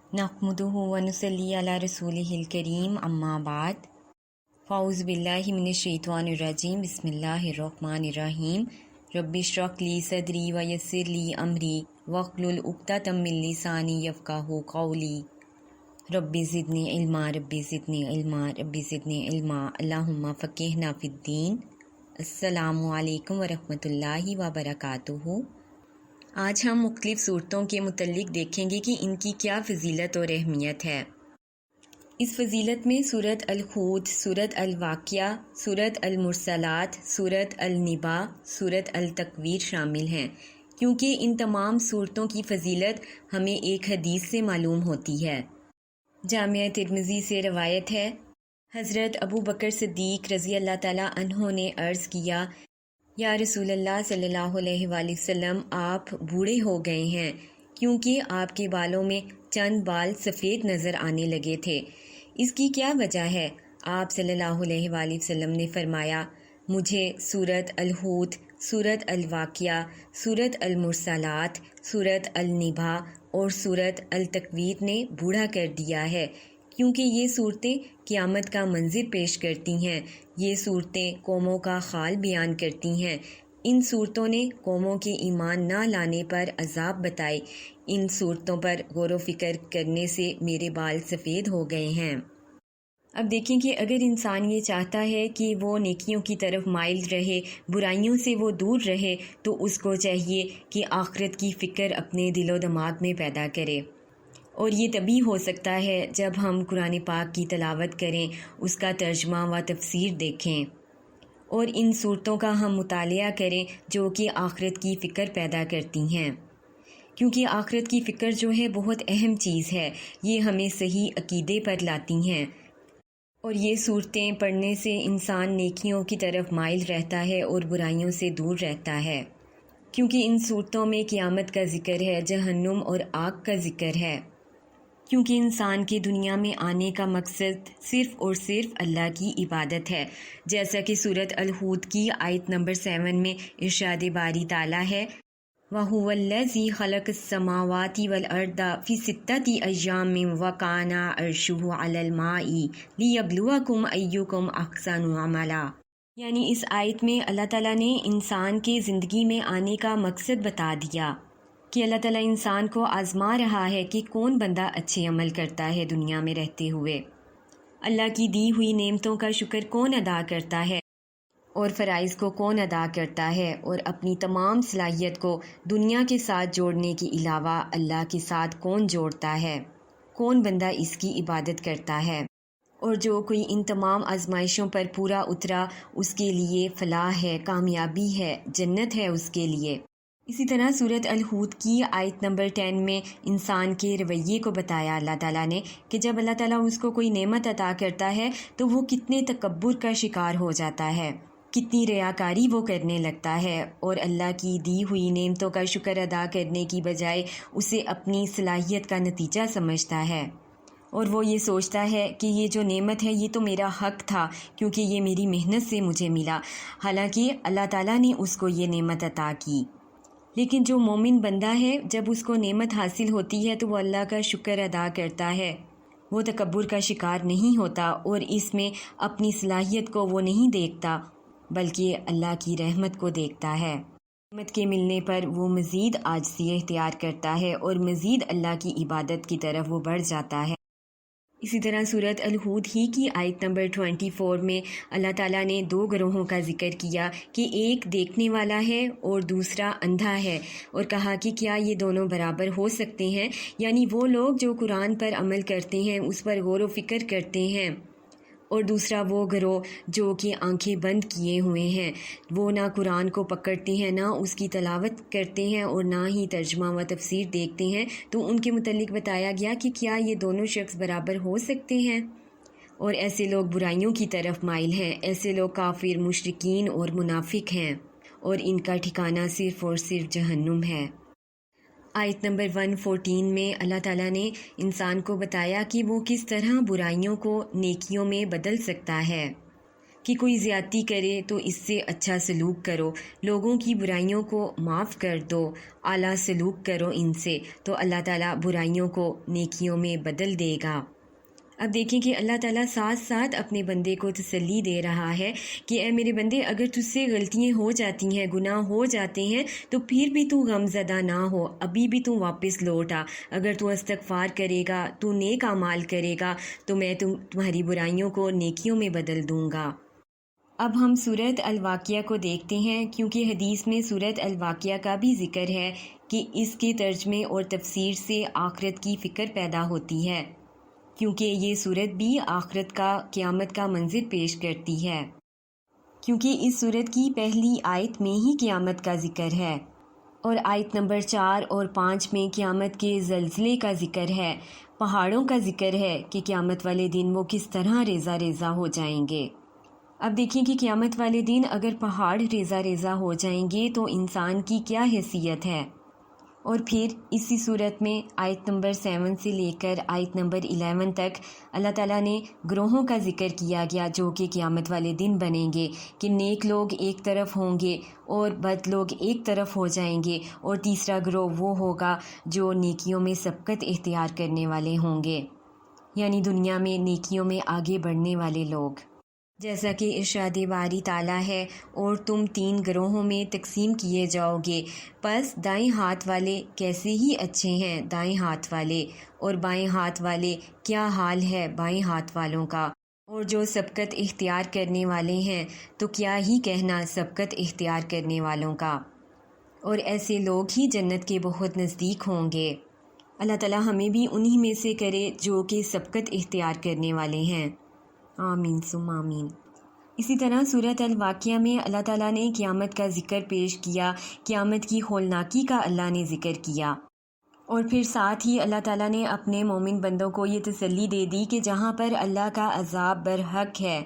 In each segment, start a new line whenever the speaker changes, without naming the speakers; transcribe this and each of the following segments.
نحمدہ ونصلی علی رسولہ الکریم اما بعد فاعوذ باللہ من الشیطان الرجیم بسم اللہ الرحمن الرحیم رب اشرح لی صدری ویسر لی امری واحلل عقدۃ من لسانی یفقہوا قولی رب زدنی علما رب زدنی علما رب زدنی علما اللہم فقہنا فی الدین۔ السلام علیکم ورحمۃ اللہ وبرکاتہ۔ آج ہم مختلف صورتوں کے متعلق دیکھیں گے کہ ان کی کیا فضیلت اور اہمیت ہے۔ اس فضیلت میں سورت الحود، سورت الواقعہ، سورت المرسلات، سورت النبا، سورت التکویر شامل ہیں، کیونکہ ان تمام صورتوں کی فضیلت ہمیں ایک حدیث سے معلوم ہوتی ہے۔ جامعہ ترمذی سے روایت ہے، حضرت ابو بکر صدیق رضی اللہ تعالیٰ عنہ نے عرض کیا، یا رسول اللہ صلی اللہ علیہ وآلہ وسلم، آپ بوڑھے ہو گئے ہیں، کیونکہ آپ کے بالوں میں چند بال سفید نظر آنے لگے تھے، اس کی کیا وجہ ہے؟ آپ صلی اللہ علیہ وآلہ وسلم نے فرمایا، مجھے سورت الحود، سورت الواقعہ، سورت المرسلات، سورت النبا اور سورت التکویر نے بوڑھا کر دیا ہے، کیونکہ یہ صورتیں قیامت کا منظر پیش کرتی ہیں، یہ صورتیں قوموں کا حال بیان کرتی ہیں۔ ان صورتوں نے قوموں کے ایمان نہ لانے پر عذاب بتائے، ان صورتوں پر غور و فکر کرنے سے میرے بال سفید ہو گئے ہیں۔ اب دیکھیں کہ اگر انسان یہ چاہتا ہے کہ وہ نیکیوں کی طرف مائل رہے، برائیوں سے وہ دور رہے، تو اس کو چاہیے کہ آخرت کی فکر اپنے دل و دماغ میں پیدا کرے، اور یہ تبھی ہو سکتا ہے جب ہم قرآن پاک کی تلاوت کریں، اس کا ترجمہ و تفسیر دیکھیں، اور ان صورتوں کا ہم مطالعہ کریں جو کہ آخرت کی فکر پیدا کرتی ہیں، کیونکہ آخرت کی فکر جو ہے بہت اہم چیز ہے، یہ ہمیں صحیح عقیدے پر لاتی ہیں، اور یہ صورتیں پڑھنے سے انسان نیکیوں کی طرف مائل رہتا ہے اور برائیوں سے دور رہتا ہے، کیونکہ ان صورتوں میں قیامت کا ذکر ہے، جہنم اور آگ کا ذکر ہے، کیونکہ انسان کے دنیا میں آنے کا مقصد صرف اور صرف اللہ کی عبادت ہے، جیسا کہ سورت الحود کی آیت نمبر 7 میں ارشاد باری تعالیٰ ہے، وَهُوَ الَّذِي خَلَقَ السَّمَاوَاتِ وَالْأَرْضَ فِي سِتَّةِ أَيَّامٍ وَكَانَ عَرْشُهُ عَلَى الْمَاءِ لِيَبْلُوَكُمْ أَيُّكُمْ أَحْسَنُ عَمَلًا۔ یعنی اس آیت میں اللہ تعالیٰ نے انسان کے زندگی میں آنے کا مقصد بتا دیا کہ اللہ تعالیٰ انسان کو آزما رہا ہے کہ کون بندہ اچھے عمل کرتا ہے دنیا میں رہتے ہوئے، اللہ کی دی ہوئی نعمتوں کا شکر کون ادا کرتا ہے اور فرائض کو کون ادا کرتا ہے، اور اپنی تمام صلاحیت کو دنیا کے ساتھ جوڑنے کے علاوہ اللہ کے ساتھ کون جوڑتا ہے، کون بندہ اس کی عبادت کرتا ہے، اور جو کوئی ان تمام آزمائشوں پر پورا اترا اس کے لیے فلاح ہے، کامیابی ہے، جنت ہے اس کے لیے۔ اسی طرح سورت الحود کی آیت نمبر 10 میں انسان کے رویے کو بتایا اللہ تعالیٰ نے کہ جب اللہ تعالیٰ اس کو کوئی نعمت عطا کرتا ہے تو وہ کتنے تکبر کا شکار ہو جاتا ہے، کتنی ریاکاری وہ کرنے لگتا ہے، اور اللہ کی دی ہوئی نعمتوں کا شکر ادا کرنے کی بجائے اسے اپنی صلاحیت کا نتیجہ سمجھتا ہے، اور وہ یہ سوچتا ہے کہ یہ جو نعمت ہے یہ تو میرا حق تھا کیونکہ یہ میری محنت سے مجھے ملا، حالانکہ اللہ تعالیٰ نے اس کو یہ نعمت عطا کی۔ لیکن جو مومن بندہ ہے، جب اس کو نعمت حاصل ہوتی ہے تو وہ اللہ کا شکر ادا کرتا ہے، وہ تکبر کا شکار نہیں ہوتا اور اس میں اپنی صلاحیت کو وہ نہیں دیکھتا بلکہ اللہ کی رحمت کو دیکھتا ہے۔ رحمت کے ملنے پر وہ مزید عاجزی اختیار کرتا ہے اور مزید اللہ کی عبادت کی طرف وہ بڑھ جاتا ہے۔ اسی طرح سورت الحود ہی کی آیت نمبر 24 میں اللہ تعالیٰ نے 2 گروہوں کا ذکر کیا کہ ایک دیکھنے والا ہے اور دوسرا اندھا ہے، اور کہا کہ کیا یہ دونوں برابر ہو سکتے ہیں؟ یعنی وہ لوگ جو قرآن پر عمل کرتے ہیں، اس پر غور و فکر کرتے ہیں، اور دوسرا وہ گروہ جو کہ آنکھیں بند کیے ہوئے ہیں، وہ نہ قرآن کو پکڑتے ہیں، نہ اس کی تلاوت کرتے ہیں، اور نہ ہی ترجمہ و تفسیر دیکھتے ہیں، تو ان کے متعلق بتایا گیا کہ کیا یہ دونوں شخص برابر ہو سکتے ہیں؟ اور ایسے لوگ برائیوں کی طرف مائل ہیں، ایسے لوگ کافر، مشرکین اور منافق ہیں، اور ان کا ٹھکانہ صرف اور صرف جہنم ہے۔ آیت نمبر 114 میں اللہ تعالیٰ نے انسان کو بتایا کہ وہ کس طرح برائیوں کو نیکیوں میں بدل سکتا ہے، کہ کوئی زیادتی کرے تو اس سے اچھا سلوک کرو، لوگوں کی برائیوں کو معاف کر دو، اعلیٰ سلوک کرو ان سے، تو اللہ تعالیٰ برائیوں کو نیکیوں میں بدل دے گا۔ اب دیکھیں کہ اللہ تعالیٰ ساتھ ساتھ اپنے بندے کو تسلی دے رہا ہے کہ اے میرے بندے، اگر تجھ سے غلطیاں ہو جاتی ہیں، گناہ ہو جاتے ہیں، تو پھر بھی تو غم زدہ نہ ہو، ابھی بھی تو واپس لوٹ آ۔ اگر تو استغفار کرے گا، تو نیک اعمال کرے گا، تو میں تمہاری برائیوں کو نیکیوں میں بدل دوں گا۔ اب ہم سورۃ الواقعہ کو دیکھتے ہیں، کیونکہ حدیث میں سورۃ الواقعہ کا بھی ذکر ہے کہ اس کے ترجمے اور تفسیر سے آخرت کی فکر پیدا ہوتی ہے، کیونکہ یہ سورت بھی آخرت کا، قیامت کا منظر پیش کرتی ہے، کیونکہ اس سورت کی پہلی آیت میں ہی قیامت کا ذکر ہے، اور آیت نمبر 4 اور 5 میں قیامت کے زلزلے کا ذکر ہے، پہاڑوں کا ذکر ہے کہ قیامت والے دن وہ کس طرح ریزہ ریزہ ہو جائیں گے۔ اب دیکھیں کہ قیامت والے دن اگر پہاڑ ریزہ ریزہ ہو جائیں گے تو انسان کی کیا حیثیت ہے۔ اور پھر اسی صورت میں آیت نمبر 7 سے لے کر آیت نمبر 11 تک اللہ تعالیٰ نے گروہوں کا ذکر کیا گیا جو کہ قیامت والے دن بنیں گے، کہ نیک لوگ ایک طرف ہوں گے اور بد لوگ ایک طرف ہو جائیں گے، اور تیسرا گروہ وہ ہوگا جو نیکیوں میں سبقت اختیار کرنے والے ہوں گے، یعنی دنیا میں نیکیوں میں آگے بڑھنے والے لوگ، جیسا کہ ارشاد باری تعالیٰ ہے، اور تم 3 گروہوں میں تقسیم کیے جاؤ گے، پس دائیں ہاتھ والے کیسے ہی اچھے ہیں دائیں ہاتھ والے، اور بائیں ہاتھ والے کیا حال ہے بائیں ہاتھ والوں کا، اور جو سبقت اختیار کرنے والے ہیں تو کیا ہی کہنا سبقت اختیار کرنے والوں کا، اور ایسے لوگ ہی جنت کے بہت نزدیک ہوں گے۔ اللہ تعالیٰ ہمیں بھی انہی میں سے کرے جو کہ سبقت اختیار کرنے والے ہیں، آمین ثم آمین۔ اسی طرح سورۃ الواقعہ میں اللہ تعالیٰ نے قیامت کا ذکر پیش کیا، قیامت کی ہولناکی کا اللہ نے ذکر کیا، اور پھر ساتھ ہی اللہ تعالیٰ نے اپنے مومن بندوں کو یہ تسلی دے دی کہ جہاں پر اللہ کا عذاب برحق ہے،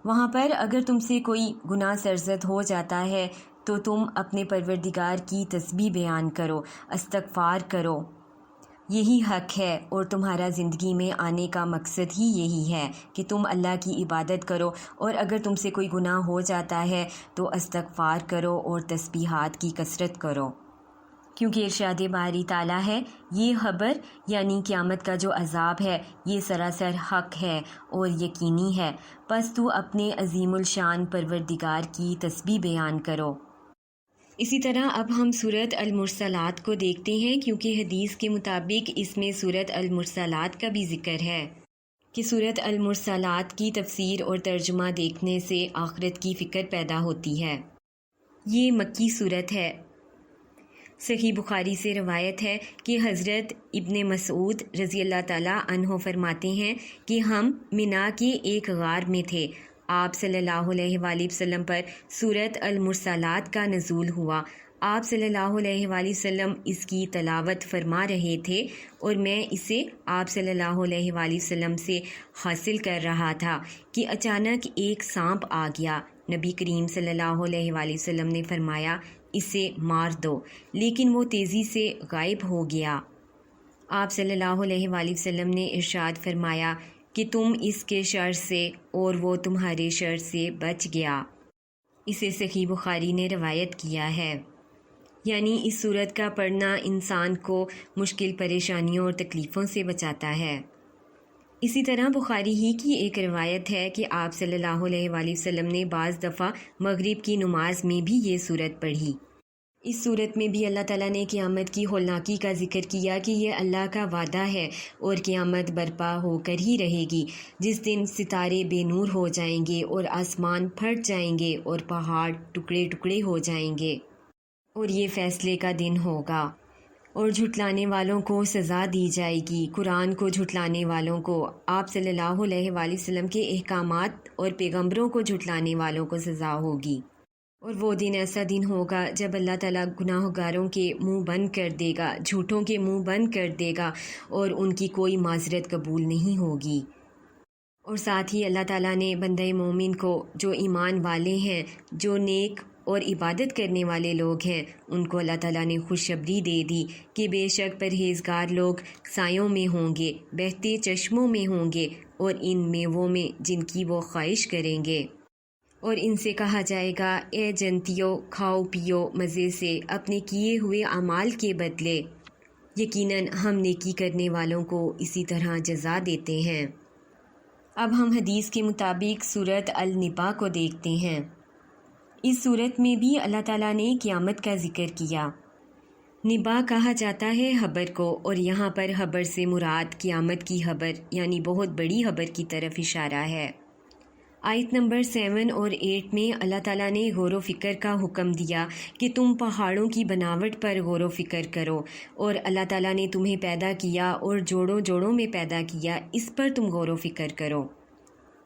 وہاں پر اگر تم سے کوئی گناہ سرزد ہو جاتا ہے تو تم اپنے پروردگار کی تسبیح بیان کرو، استغفار کرو، یہی حق ہے، اور تمہارا زندگی میں آنے کا مقصد ہی یہی ہے کہ تم اللہ کی عبادت کرو، اور اگر تم سے کوئی گناہ ہو جاتا ہے تو استغفار کرو اور تسبیحات کی کثرت کرو، کیونکہ ارشاد باری تعالیٰ ہے، یہ خبر یعنی قیامت کا جو عذاب ہے یہ سراسر حق ہے اور یقینی ہے، پس تو اپنے عظیم الشان پروردگار کی تسبیح بیان کرو۔ اسی طرح اب ہم سورۃ المرسلات کو دیکھتے ہیں، کیونکہ حدیث کے مطابق اس میں سورۃ المرسلات کا بھی ذکر ہے کہ سورۃ المرسلات کی تفسیر اور ترجمہ دیکھنے سے آخرت کی فکر پیدا ہوتی ہے۔ یہ مکی سورت ہے۔ صحیح بخاری سے روایت ہے کہ حضرت ابن مسعود رضی اللہ تعالیٰ عنہ فرماتے ہیں کہ ہم منا کے ایک غار میں تھے، آپ صلی اللہ علیہ وآلہ وسلم پر سورۃ المرسلات کا نزول ہوا، آپ صلی اللہ علیہ وآلہ وسلم اس کی تلاوت فرما رہے تھے اور میں اسے آپ صلی اللہ علیہ وآلہ وسلم سے حاصل کر رہا تھا کہ اچانک ایک سانپ آ گیا، نبی کریم صلی اللہ علیہ وآلہ وسلم نے فرمایا اسے مار دو، لیکن وہ تیزی سے غائب ہو گیا۔ آپ صلی اللہ علیہ وآلہ وسلم نے ارشاد فرمایا کہ تم اس کے شر سے اور وہ تمہارے شر سے بچ گیا۔ اسے صحیح بخاری نے روایت کیا ہے۔ یعنی اس سورت کا پڑھنا انسان کو مشکل پریشانیوں اور تکلیفوں سے بچاتا ہے۔ اسی طرح بخاری ہی کی ایک روایت ہے کہ آپ صلی اللہ علیہ وآلہ وسلم نے بعض دفعہ مغرب کی نماز میں بھی یہ سورت پڑھی۔ اس سورت میں بھی اللہ تعالیٰ نے قیامت کی ہولناکی کا ذکر کیا کہ یہ اللہ کا وعدہ ہے اور قیامت برپا ہو کر ہی رہے گی، جس دن ستارے بے نور ہو جائیں گے اور آسمان پھٹ جائیں گے اور پہاڑ ٹکڑے ٹکڑے ہو جائیں گے، اور یہ فیصلے کا دن ہوگا، اور جھٹلانے والوں کو سزا دی جائے گی، قرآن کو جھٹلانے والوں کو، آپ صلی اللہ علیہ وآلہ وسلم کے احکامات اور پیغمبروں کو جھٹلانے والوں کو سزا ہوگی۔ اور وہ دن ایسا دن ہوگا جب اللہ تعالیٰ گناہ گاروں کے منہ بند کر دے گا، جھوٹوں کے منہ بند کر دے گا، اور ان کی کوئی معذرت قبول نہیں ہوگی۔ اور ساتھ ہی اللہ تعالیٰ نے بندہ مومن کو، جو ایمان والے ہیں، جو نیک اور عبادت کرنے والے لوگ ہیں، ان کو اللہ تعالیٰ نے خوشخبری دے دی کہ بے شک پرہیزگار لوگ سایوں میں ہوں گے، بہتے چشموں میں ہوں گے، اور ان میووں میں جن کی وہ خواہش کریں گے۔ اور ان سے کہا جائے گا اے جنتیوں کھاؤ پیو مزے سے اپنے کیے ہوئے اعمال کے بدلے، یقیناً ہم نیکی کرنے والوں کو اسی طرح جزا دیتے ہیں۔ اب ہم حدیث کے مطابق سورت النبا کو دیکھتے ہیں۔ اس سورت میں بھی اللہ تعالیٰ نے قیامت کا ذکر کیا۔ نبا کہا جاتا ہے خبر کو، اور یہاں پر خبر سے مراد قیامت کی خبر یعنی بہت بڑی خبر کی طرف اشارہ ہے۔ آیت نمبر 7 اور 8 میں اللہ تعالیٰ نے غور و فکر کا حکم دیا کہ تم پہاڑوں کی بناوٹ پر غور و فکر کرو، اور اللہ تعالیٰ نے تمہیں پیدا کیا اور جوڑوں جوڑوں میں پیدا کیا، اس پر تم غور و فکر کرو۔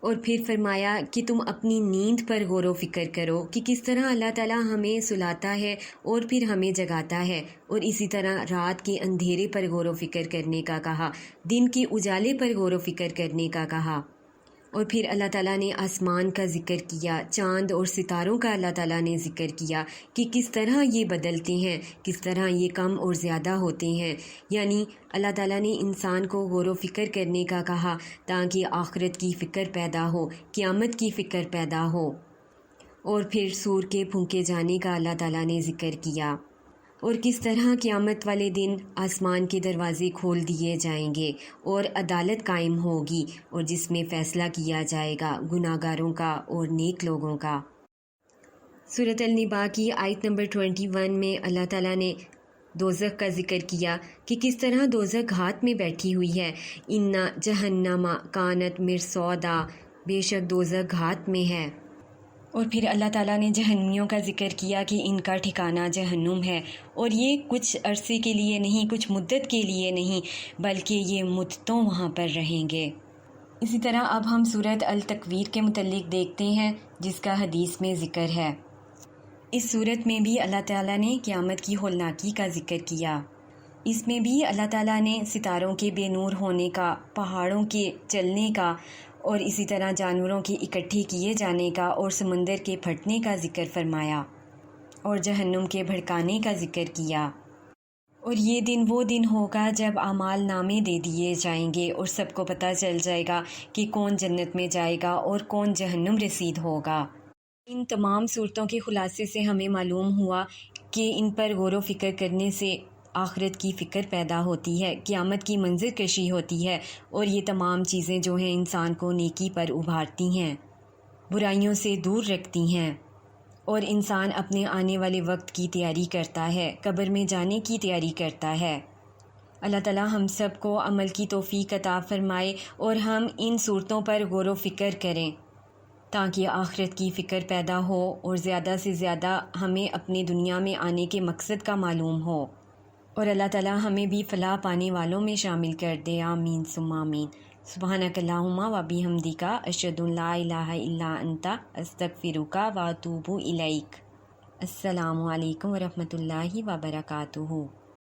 اور پھر فرمایا کہ تم اپنی نیند پر غور و فکر کرو کہ کس طرح اللہ تعالیٰ ہمیں سلاتا ہے اور پھر ہمیں جگاتا ہے، اور اسی طرح رات کے اندھیرے پر غور و فکر کرنے کا کہا، دن کے اجالے پر غور و فکر کرنے کا کہا۔ اور پھر اللہ تعالیٰ نے آسمان کا ذکر کیا، چاند اور ستاروں کا اللہ تعالیٰ نے ذکر کیا کہ کس طرح یہ بدلتے ہیں، کس طرح یہ کم اور زیادہ ہوتے ہیں، یعنی اللہ تعالیٰ نے انسان کو غور و فکر کرنے کا کہا تاکہ آخرت کی فکر پیدا ہو، قیامت کی فکر پیدا ہو۔ اور پھر سور کے پھونکے جانے کا اللہ تعالیٰ نے ذکر کیا، اور کس طرح قیامت والے دن آسمان کے دروازے کھول دیے جائیں گے اور عدالت قائم ہوگی، اور جس میں فیصلہ کیا جائے گا گناہ گاروں کا اور نیک لوگوں کا۔ سورۃ النبا کی آیت نمبر 21 میں اللہ تعالیٰ نے دوزخ کا ذکر کیا کہ کس طرح دوزخ گھات میں بیٹھی ہوئی ہے، ان جہنم کانت مرصودا، بے شک دوزخ گھات میں ہے۔ اور پھر اللہ تعالیٰ نے جہنمیوں کا ذکر کیا کہ ان کا ٹھکانہ جہنم ہے، اور یہ کچھ عرصے کے لیے نہیں، کچھ مدت کے لیے نہیں، بلکہ یہ مدتوں وہاں پر رہیں گے۔ اسی طرح اب ہم سورۃ التکویر کے متعلق دیکھتے ہیں جس کا حدیث میں ذکر ہے۔ اس سورت میں بھی اللہ تعالیٰ نے قیامت کی ہولناکی کا ذکر کیا۔ اس میں بھی اللہ تعالیٰ نے ستاروں کے بے نور ہونے کا، پہاڑوں کے چلنے کا، اور اسی طرح جانوروں کے اکٹھے کیے جانے کا اور سمندر کے پھٹنے کا ذکر فرمایا، اور جہنم کے بھڑکانے کا ذکر کیا۔ اور یہ دن وہ دن ہوگا جب اعمال نامے دے دیے جائیں گے اور سب کو پتہ چل جائے گا کہ کون جنت میں جائے گا اور کون جہنم رسید ہوگا۔ ان تمام صورتوں کے خلاصے سے ہمیں معلوم ہوا کہ ان پر غور و فکر کرنے سے آخرت کی فکر پیدا ہوتی ہے، قیامت کی منظر کشی ہوتی ہے، اور یہ تمام چیزیں جو ہیں انسان کو نیکی پر ابھارتی ہیں، برائیوں سے دور رکھتی ہیں، اور انسان اپنے آنے والے وقت کی تیاری کرتا ہے، قبر میں جانے کی تیاری کرتا ہے۔ اللہ تعالیٰ ہم سب کو عمل کی توفیق عطا فرمائے اور ہم ان صورتوں پر غور و فکر کریں تاکہ آخرت کی فکر پیدا ہو اور زیادہ سے زیادہ ہمیں اپنے دنیا میں آنے کے مقصد کا معلوم ہو، اور اللہ تعالیٰ ہمیں بھی فلاح پانے والوں میں شامل کر دے، آمین ثم آمین۔ سبحانک اللہم و بحمدک، اشہد ان لا الہ الا انت، استغفرک و اتوب الیک۔ السلام علیکم ورحمۃ اللہ وبرکاتہ۔